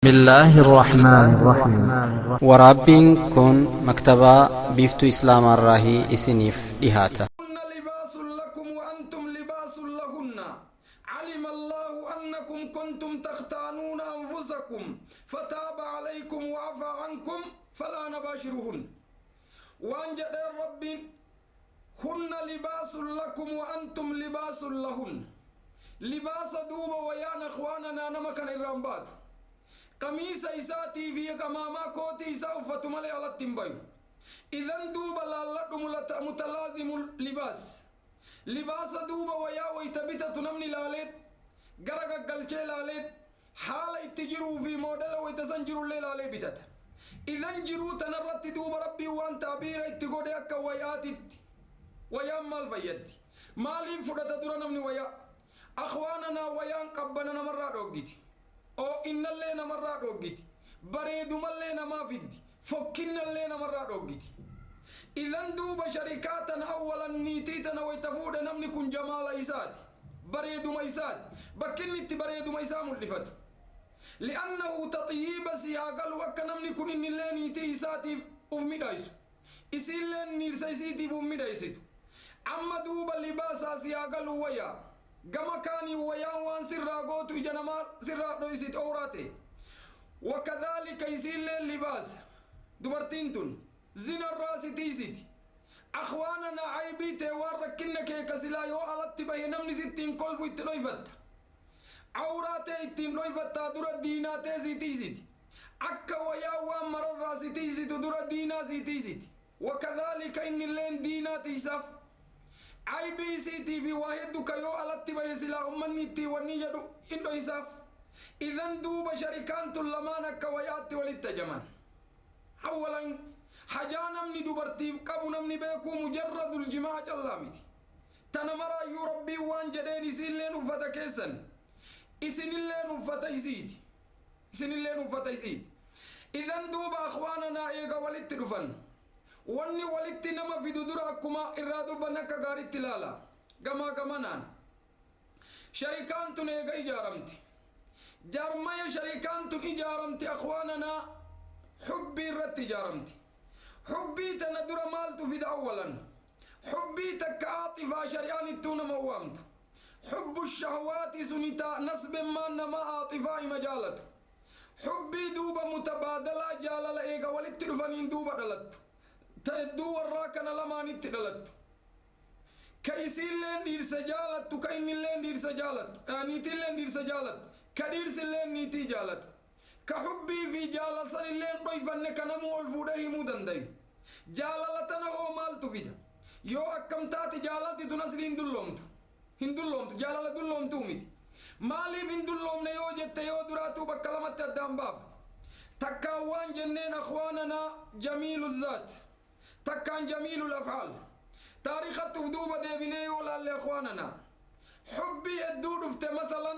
بسم الله الرحمن الرحيم ورابين كن مكتبة بيفتو إسلام الراهي إسنيف دهاتا هن لباس لكم وأنتم لباس لهن علم الله أنكم كنتم تختانون أنفسكم فتاب عليكم وعفى عنكم فلا نباشرهن وأنجد الرب هن لباس لكم وأنتم لباس لهن لباس دوب ويان أخواننا نمكن الرمبات قميص إساتي في كماما كوتي سوف تملي على التنبيو إذن دوبا لالدم متلازم اللباس لباس دوبا ويا ويتبت تنمني لالت غرق قلشي لالت حال اتجروا في موديل ويتسنجروا الليل علي بتت إذن جروا تنرت دوبا ربي وان تعبير اتقود يكا وياتت ويا مال فيد مالين فرد درنمني ويا أخواننا ويان قبنا مرة روغيتي أو إن اللينا مرة روغيتي بريدو مالينا ما فيدي فكنا اللينا مرة روغيتي إذن دوب شركاتنا أولا نيتيتنا ويتفود نمني كن جمال إيساد بريدو ميساد بكنت بريدو ميسام اللفت لأنه تطيب سياقل وكا نمني كن إن اللين نيتي إيساتي أفمي دايسو إسي اللين نيرسيسيتي أفمي دايسو أما دوب اللباسا سياقل ويا gama kani wayan wan sirra gotu ijanama sirra do isit awrate wakadhalika isille libas dubartintun zina rasi tisit akhwanana aibite warakinna ke kasila yo alatti baynamni sittin kolbu itloivat awrate ittin loivatta dura dinate zitisit akka waya wan marar rasi tisit dura dina zitisit wakadhalika innillen dinati saf IBC TV واحد كيو على تبي سلا أمني تي ونيجدو إندو إساف إذن دوب شركان تلمانا كويات وللتجمال أولا حجانا من دوبرتي كابونا من بيكو مجرد الجماع جلامتي تنمرا يربي وان جدين إسنلين وفتا كيسن إسنلين وفتا يسيد إسنلين وفتا يسيد إذن دوب أخواننا إيغا وللتدفن wanni walitti nama fidu dura akkuma irraa dubbanne akka gaariitti ilaala gamaa gamanaan sharikaan tun eega ijaaramti jaarmaya sharikaan tun ijaaramti akhwaananaa xubbii irratti ijaaramti xubbii tana dura maaltu fida awwalan xubbii takka aaxifaa shari'aan ittuu nama waamtu xubbu shahawaati sunitaa nasben maan nama aaxifaa ima jaalatu xubbii duuba mutabaadalaa jaalala eega walitti dhufaniin duuba dhalattu تأدو وراكنا لما نتدلت كيسين لين دير سجالت كاين لين دير سجالت نيتي لين دير سجالت كدير سلين نيتي جالت كحبي في جالة سن لين ضيفن كنمو الفوده مودندي جالتنا هو مال تفيد يو أكم تاتي جالت تنسرين دلومت هندلومت جالة دلومت ميت مالي هندلوم نيو جت يو دراتو بكلمة الدم باب تكاوان جنين أخواننا جميل الذات تكان جميل الأفعال تاريخ التفدوبة دي بني ولا لإخواننا حبي الدود مثلا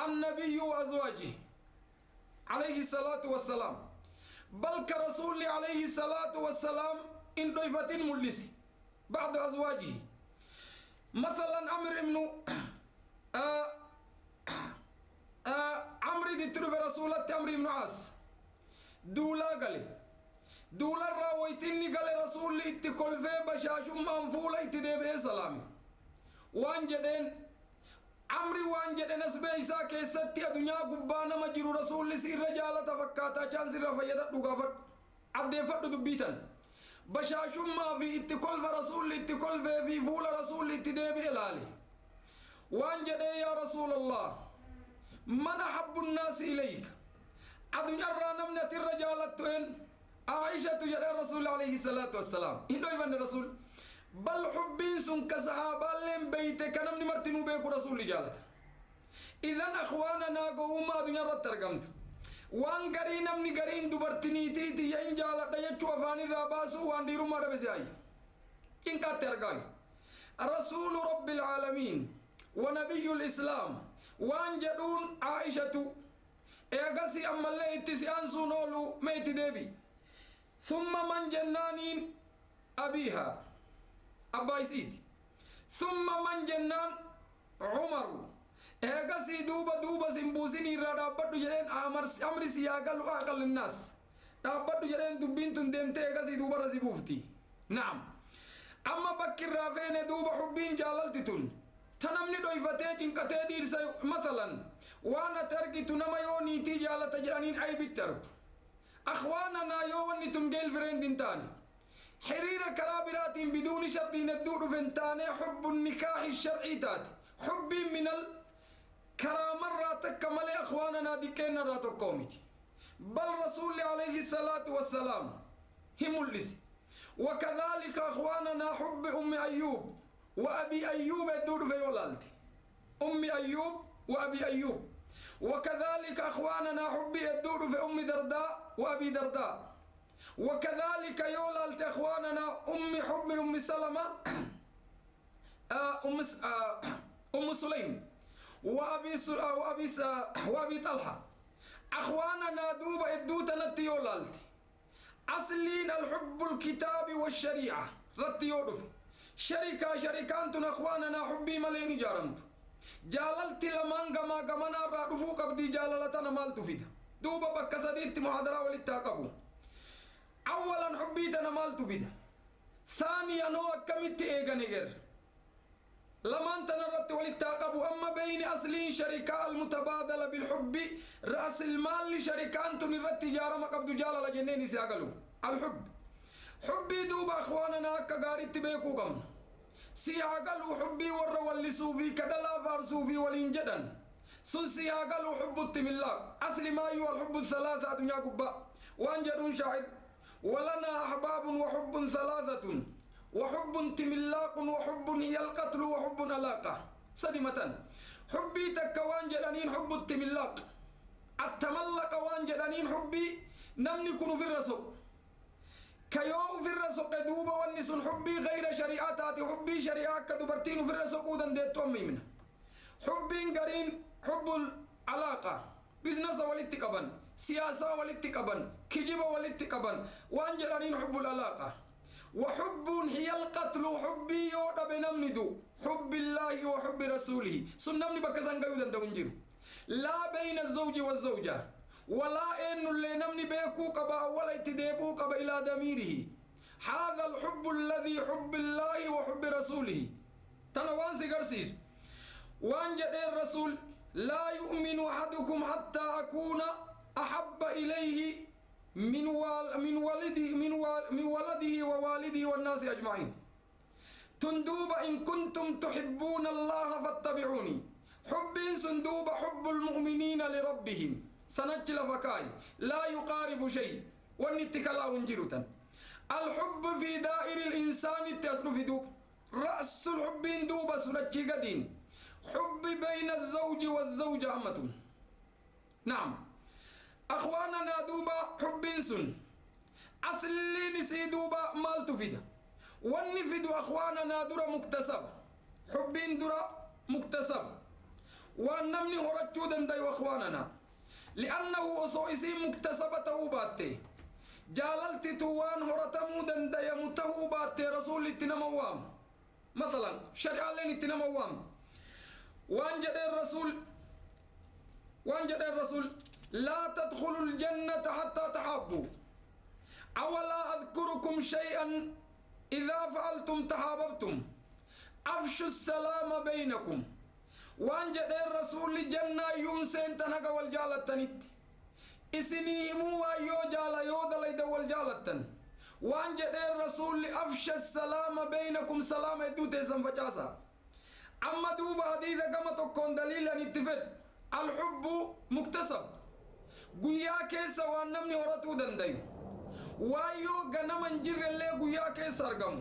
النبي وأزواجه عليه الصلاة والسلام بل كرسول عليه الصلاة والسلام إن ضيفة ملسي بعد أزواجه مثلا أمر ابن عمرو دي تربي رسولة أمر ابن عاص دولا قالي دولا راويتني قال رسول لي اتكل في بشاش منفولة اتدبه سلامي وانجدين عمري وانجدين اسبيسا كيستي الدنيا قبانا مجرو رسول لي سير رجالة فكاتا كان سير فيدا دوغافت عدي فرد دبيتن بشاش ما في اتكل فرسول لي اتكل في فول رسول لي اتدبه لالي وانجدين يا رسول الله من أحب الناس إليك الدنيا رانمنة الرجالة وين عائشة تجرى الرسول عليه الصلاة والسلام إنه يبان الرسول بل حبين سن كصحابة لين بيتك أنا من مرتنو بيكو رسول جالت إذن أخواننا قوما دنيا رترقمت وان قرين من قرين دبرتني تيتي ين جالت يجو أفاني راباسو وان ديرو مارا بسياي إن كاترقاي رسول رب العالمين ونبي الإسلام وان جدون عائشة إيغاسي أما اللي اتسيان سنولو ميت ديبي ثم من جنانين أبيها أبا يسيد ثم من جنان عمر إيقاسي دوبا سنبوسيني رادابدو جرين أمر سياقل وأقل الناس دابدو جرين دبين تندمتي إيقاسي دوبا رسيبوفتي نعم أما بكر رافين دوبا حبين جاللتتون تنمني دويفتي جنكتي ديرسا مثلا وانا تركت نما يوني تي جالة جرانين أي بالترك أخواننا يوني تنجيل فريندين تاني حرير كرابرات بدون شرط ندور فنتاني حب النكاح الشرعي تات حب من الكرامة راتك كمال أخواننا ديكين راتو كوميتي بل رسول عليه الصلاة والسلام هم اللسي وكذلك أخواننا حب أم أيوب وأبي أيوب الدور في ولالتي أم أيوب وأبي أيوب وكذلك أخواننا حب الدور في أم درداء وأبي درداء وكذلك يولالت أخواننا حب أم سلمة أم سليم وأبي طلحة أخواننا دوب الدوتنا التيولالت أصلين الحب الكتاب والشريعة رتيودف شركان أخواننا حبي مليني جارمت جاللت لمن غمنا رادفو قبدي جاللتنا مال تفيد دوبا بكسديت محاضرة وللتاقبو أولا حبيتنا مال تفيد ثانيا نو كمت إيغانيغر لمن تنرت وللتاقبو أما بين أصلين شركاء المتبادلة بالحب رأس المال لشركان تنرت تجارة ما قبدو جالل جنيني سياقلو الحب حبي دوبا أخواننا كغاري تبيكو قمنا سياقل وحبي والرولسو في كدلا فارسو في والإنجدن سن سياقل وحب التملاق أصل ما يو الحب الثلاثة دنيا قبا وانجد شاعر ولنا أحباب وحب ثلاثة وحب تملاق وحب هي القتل وحب علاقة صدمة حبي تكوانجدنين حب التملاق التملق وانجدنين حبي نمني كنو في الرسول كيو في الرسول دوبا والنسون حبي غير شريعتات حبي شريعة كدبرتين في الرسول قودن ديت تومي منه حبي قرين حب العلاقة بزنس والاتقابن سياسة والاتقابن كجب والاتقابن وانجرانين حب العلاقة وحب هي القتل حبي يودا بنمندو حب الله وحب رسوله سنمني بكسان قيودن دونجير لا بين الزوج والزوجة ولا إن اللي نمني بيكو قبا ولا يتديبو قبا إلى دميره هذا الحب الذي حب الله وحب رسوله تنوان سيقرسيس وانجد الرسول لا يؤمن أحدكم حتى أكون أحب إليه من ولده ووالده والناس أجمعين تندوب إن كنتم تحبون الله فاتبعوني حب سندوب حب المؤمنين لربهم سنجل فكاي لا يقارب شيء والنتكلا ونجرتا الحب في دائر الإنسان تصنف دوب رأس الحب دوب سنجي قدين حب بين الزوج والزوجة أمة نعم أخواننا دوبا حب سن أصلي نسي دوبا مال تفيد والنفد أخواننا درا مكتسب حب درا مكتسب والنمني هرجو دندي أخواننا لأنه أصوئسي مكتسبته باتي جاللت توان هرتمو دندي متهو باتي رسول التنموام مثلا شريعة لين التنموام وانجد الرسول لا تدخلوا الجنة حتى تحابوا أولا أذكركم شيئا إذا فعلتم تحاببتم أفشوا السلام بينكم وانجد الرسول الجنة يونسين تنقى والجالة تنت إسنيهموا يو جالة يو دليد والجالة وانجد الرسول أفشى السلام بينكم سلام يدوتي سنفجاسا أما دوب حديثة كما تكون دليلا نتفد الحب مكتسب قويا كيسا وانمني ورطو دندي وايو غنمن جر اللي قويا كيسا أرقم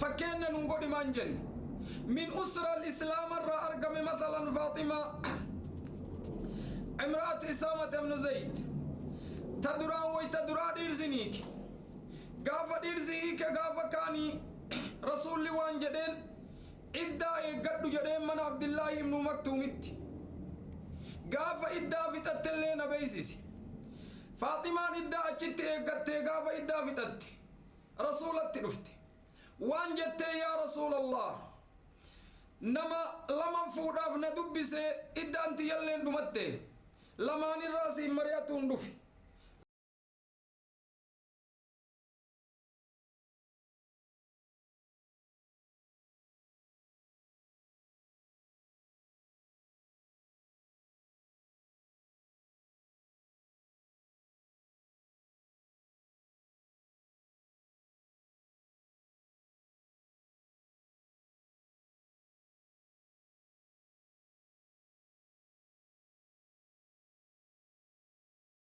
فكينا ننقل منجن من أسرة الإسلام الرا أرقم مثلا فاطمة امرأة إسامة بن زيد تدرا ديرزنيك غافا ديرزيك غافا كاني رسول وان جدين إدّا قد جدين من عبد الله بن مكتومت غافا إدّا فتتلين بيسيسي فاطمة إدّا أجت قد غافا إدّا فتت رسول التلفت وان جدت يا رسول الله نما لما فوداف ندبسه إدانتي يلين دمته لما نراسي مرياتون دفي